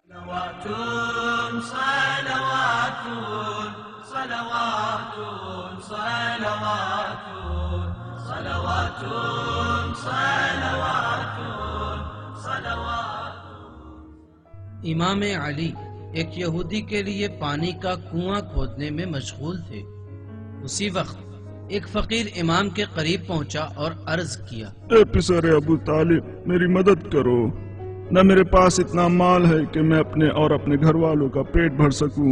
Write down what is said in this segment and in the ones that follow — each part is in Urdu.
امام علی ایک یہودی کے لیے پانی کا کنواں کھودنے میں مشغول تھے۔ اسی وقت ایک فقیر امام کے قریب پہنچا اور عرض کیا، اے پسر ابو طالب، میری مدد کرو، نہ میرے پاس اتنا مال ہے کہ میں اپنے اور اپنے گھر والوں کا پیٹ بھر سکوں،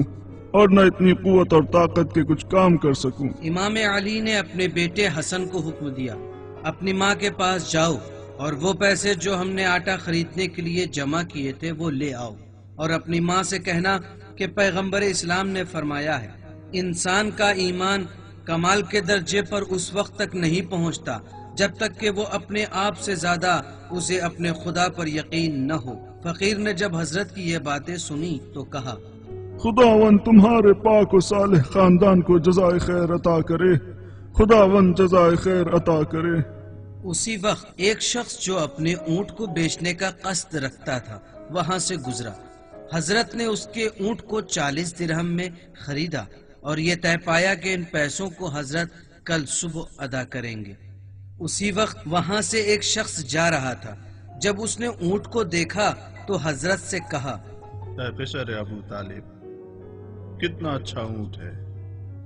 اور نہ اتنی قوت اور طاقت کے کچھ کام کر سکوں۔ امام علی نے اپنے بیٹے حسن کو حکم دیا، اپنی ماں کے پاس جاؤ اور وہ پیسے جو ہم نے آٹا خریدنے کے لیے جمع کیے تھے وہ لے آؤ، اور اپنی ماں سے کہنا کہ پیغمبر اسلام نے فرمایا ہے، انسان کا ایمان کمال کے درجے پر اس وقت تک نہیں پہنچتا جب تک کہ وہ اپنے آپ سے زیادہ اسے اپنے خدا پر یقین نہ ہو۔ فقیر نے جب حضرت کی یہ باتیں سنی تو کہا، خداوند تمہارے پاک و صالح خاندان کو جزائے خیر عطا کرے، خداوند جزائے خیر عطا کرے۔ اسی وقت ایک شخص جو اپنے اونٹ کو بیچنے کا قصد رکھتا تھا وہاں سے گزرا۔ حضرت نے اس کے اونٹ کو 40 درہم میں خریدا اور یہ طے پایا کہ ان پیسوں کو حضرت کل صبح ادا کریں گے۔ اسی وقت وہاں سے ایک شخص جا رہا تھا، جب اس نے اونٹ کو دیکھا تو حضرت سے کہا، اے پسر ابو طالب، کتنا اچھا اونٹ ہے،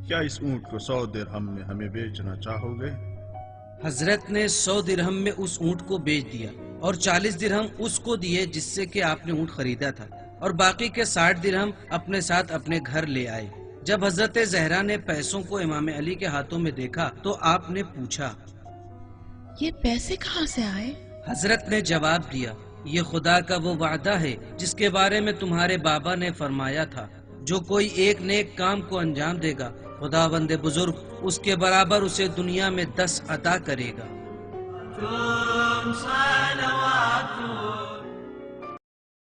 کیا اس اونٹ کو 100 درہم میں ہمیں بیچنا چاہو گے؟ حضرت نے 100 درہم میں اس اونٹ کو بیچ دیا اور 40 درہم اس کو دیے جس سے کہ آپ نے اونٹ خریدا تھا، اور باقی کے 60 درہم اپنے ساتھ اپنے گھر لے آئے۔ جب حضرت زہرا نے پیسوں کو امام علی کے ہاتھوں میں دیکھا تو آپ نے پوچھا، یہ پیسے کہاں سے آئے؟ حضرت نے جواب دیا، یہ خدا کا وہ وعدہ ہے جس کے بارے میں تمہارے بابا نے فرمایا تھا، جو کوئی ایک نیک کام کو انجام دے گا خداوند بزرگ اس کے برابر اسے دنیا میں 10 عطا کرے گا۔